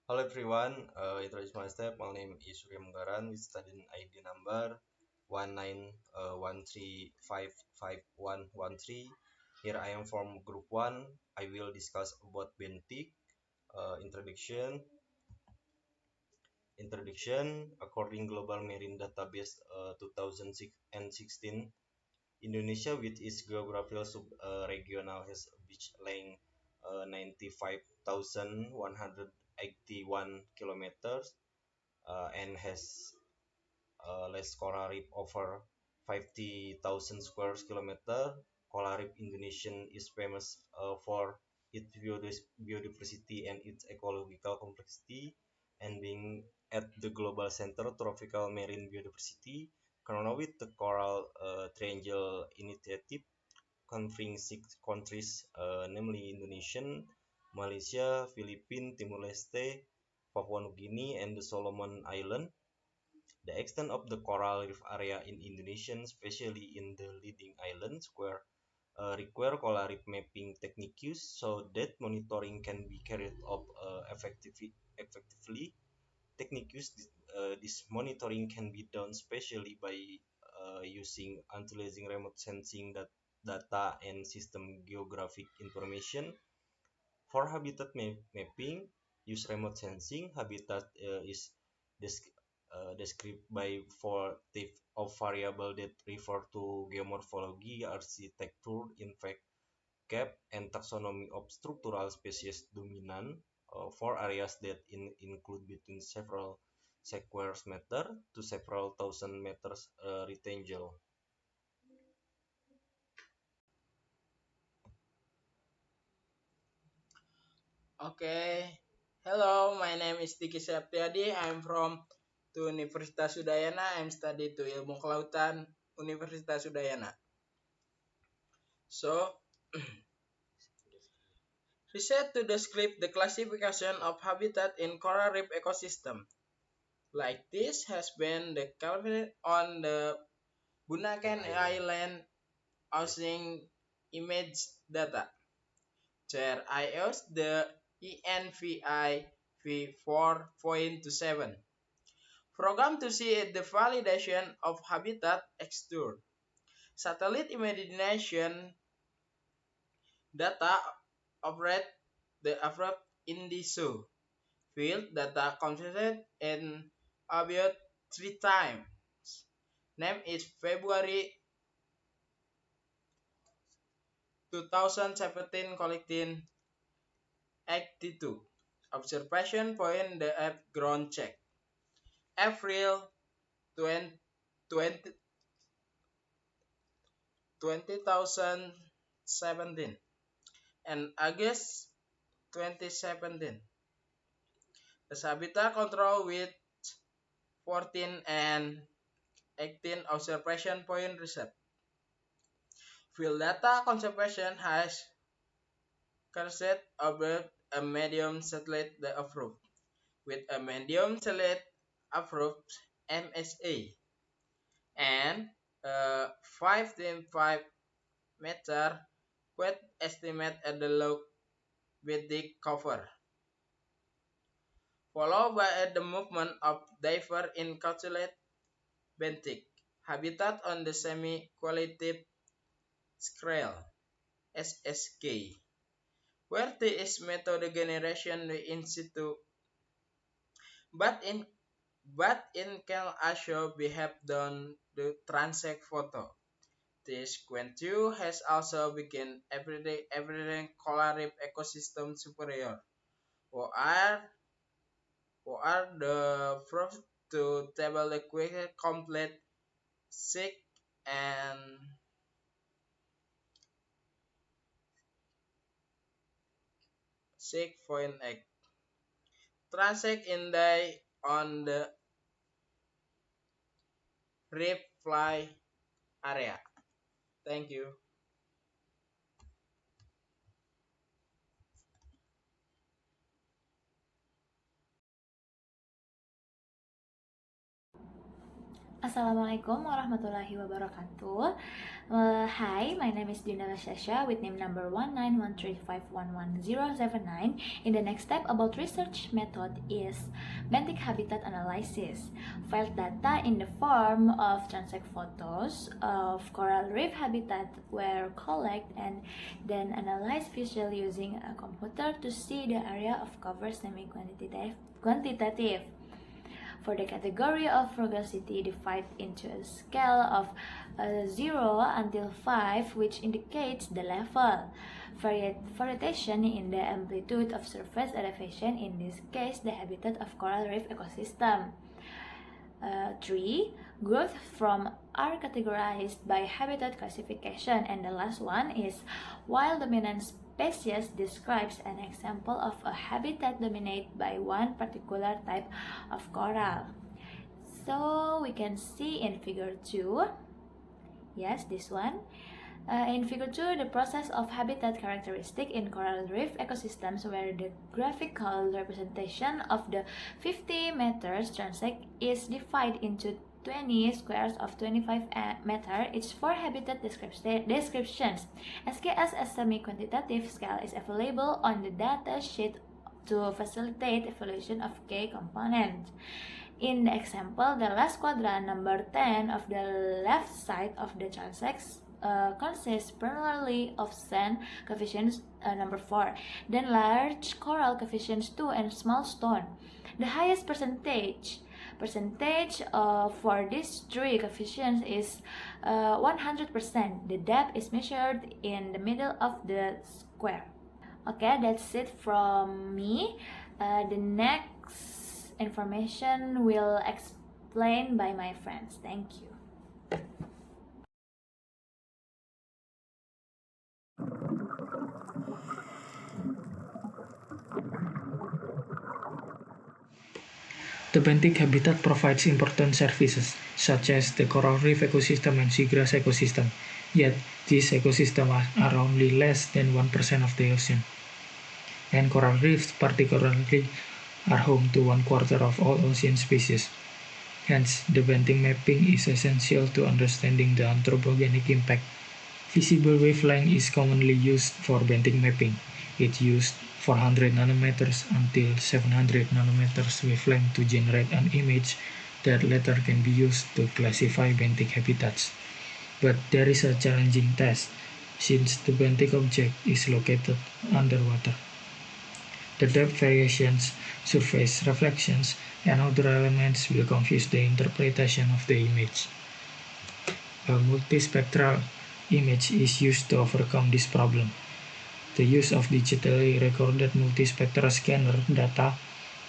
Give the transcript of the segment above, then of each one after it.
Hello everyone, introduce myself. My name is Surya Munggaran with student ID number 1913555113. Here I am from group 1. I will discuss about Bentik. Introduction. According Global Marine Database 2016, Indonesia with its geographical sub-regional has a beach length 95,181 kilometers and has less coral reef over 50,000 square kilometer. Coral reef Indonesia is famous for its biodiversity and its ecological complexity, and being at the global center tropical marine biodiversity. Corona with the Coral Triangle Initiative covering six countries, namely Indonesia, Malaysia, Philippines, Timor-Leste, Papua New Guinea, and the Solomon Islands. The extent of the coral reef area in Indonesia, especially in the leading islands, require coral reef mapping techniques so that monitoring can be carried out effectively. Techniques this monitoring can be done especially by using utilizing remote sensing data and system geographic information. For habitat mapping, use remote sensing. Habitat is desc- described by four types of variable that refer to geomorphology, architecture, in fact, cap, and taxonomy of structural species dominant for areas that include between several square meter to several thousand meters rectangle. Okay. Hello, my name is Tiki Septiadi. I'm from to Universitas Udayana. I'm study to Ilmu Kelautan Universitas Udayana. So, research to describe the classification of habitat in coral reef ecosystem. Like this has been the calculated on the And Bunaken island. Island Yes. using image data. There I use the ENVI v4.27 program to see the validation of habitat texture. Satellite imagination data operate the abrupt indiso field data considered in about 3 times. Name is February 2017 collecting 82. Observation point the app ground check. April 20, 2017 and August 2017. The habitat control with 14 and 18 observation point reset. Field data conservation has cursed over a medium satellite the approved with a medium satellite approved MSA and 5.5 meter quite estimate at the low with the cover, followed by the movement of diver in calculate benthic habitat on the semi-qualitative scale (SSK), where T is method generation in situ, but in can also be have done the transect photo. This Quentu has also begun everyday coral reef ecosystem superior, who are the first to table the quick complete sick and sick point egg. Transect in the on the reef fly area. Thank you. Assalamualaikum warahmatullahi wabarakatuh. Hi, my name is Dinala Shasha with name number 19135111079. In the next step about research method is benthic habitat analysis. File data in the form of transect photos of coral reef habitat were collected and then analyzed visually using a computer to see the area of cover semi-quantitative. For the category of rugosity, divided into a scale of 0 until 5, which indicates the level. Variation in the amplitude of surface elevation, in this case the habitat of coral reef ecosystem. 3. Growth from are categorized by habitat classification, and the last one is wild dominant species describes an example of a habitat dominated by one particular type of coral. So we can see in figure 2, yes, this one. In figure 2, the process of habitat characteristic in coral reef ecosystems, where the graphical representation of the 50 meters transect is divided into 20 squares of 25 meter each for habitat descriptions. SKS as semi-quantitative scale is available on the data sheet to facilitate evaluation of K component. In the example, the last quadrant, number 10 of the left side of the transect consists primarily of sand coefficients number 4, then large coral coefficients 2, and small stone. The highest percentage for these three coefficients is 100%. The depth is measured in the middle of the square. Okay, that's it from me. The next information will explain by my friends. Thank you. The benthic habitat provides important services, such as the coral reef ecosystem and seagrass ecosystem, yet these ecosystems are only less than 1% of the ocean. And coral reefs particularly are home to 1/4 of all ocean species. Hence, the benthic mapping is essential to understanding the anthropogenic impact. Visible wavelength is commonly used for benthic mapping. It used 400 nanometers until 700 nanometers wavelength to generate an image that later can be used to classify benthic habitats. But there is a challenging task, since the benthic object is located underwater. The depth variations, surface reflections, and other elements will confuse the interpretation of the image. A multispectral image is used to overcome this problem. The use of digitally recorded multispectral scanner data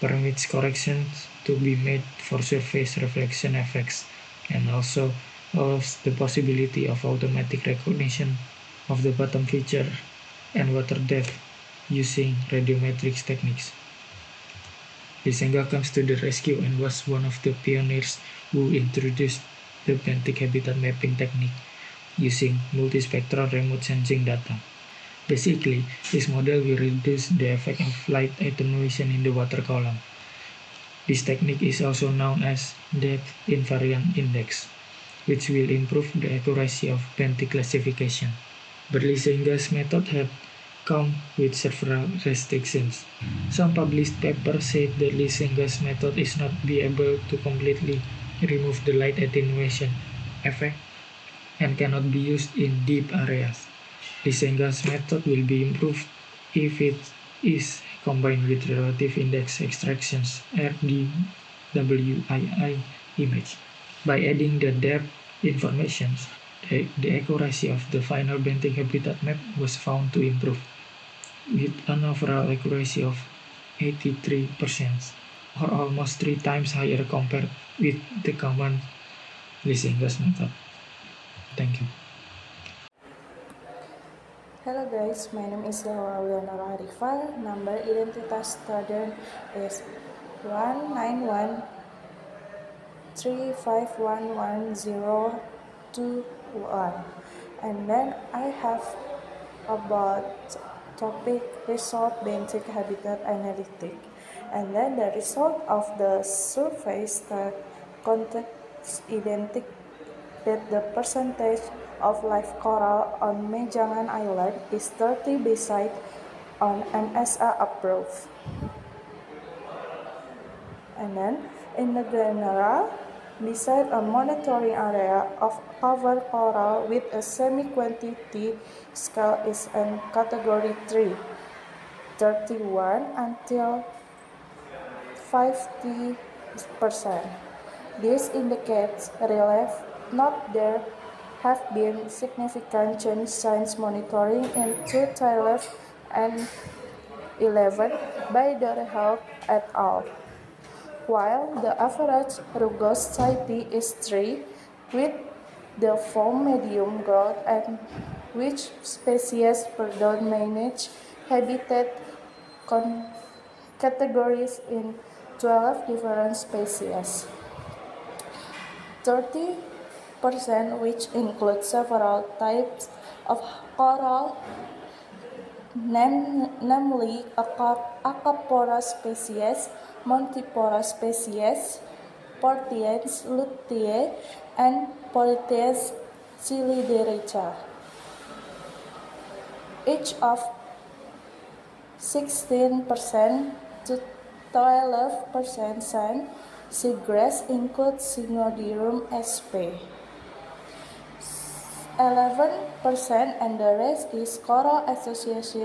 permits corrections to be made for surface reflection effects, and also allows the possibility of automatic recognition of the bottom feature and water depth using radiometrics techniques. Lisenga comes to the rescue and was one of the pioneers who introduced the benthic habitat mapping technique using multispectral remote sensing data. Basically, this model will reduce the effect of light attenuation in the water column. This technique is also known as depth invariant index, which will improve the accuracy of benthic classification. But Lisenga's method had come with several restrictions. Some published papers said that Lisenga's method is not be able to completely remove the light attenuation effect and cannot be used in deep areas. Lisenga's method will be improved if it is combined with relative index extractions (RDWII) image. By adding the depth information, the accuracy of the final benthic habitat map was found to improve, with an overall accuracy of 83%, or almost 3 times higher compared with the common Lisenga's method. Thank you. Hello guys, my name is Laura Leonora Arifah. Number identitas student is 19135111021. And then I have about topic result benthic habitat analytic. And then the result of the surface indicate that the percentage of live coral on Majangan Island is 30 beside on MSA approved. And then in the general, beside a monitoring area of cover coral with a semi-quantity scale is in category 3, 31 until 50%. This indicates relief, not there have been significant change since monitoring in 2011 and 11 by Dorehel et al. While the average rugosity is 3, with the form medium growth and which species predominate habitat categories in 12 different species. 30%, which includes several types of coral, namely Acropora species, Montipora species, Portiens luteae, and Portiens cylindrica. Each of 16% to 12% sand seagrass includes Synodirum sp. 11% and the rest is coral association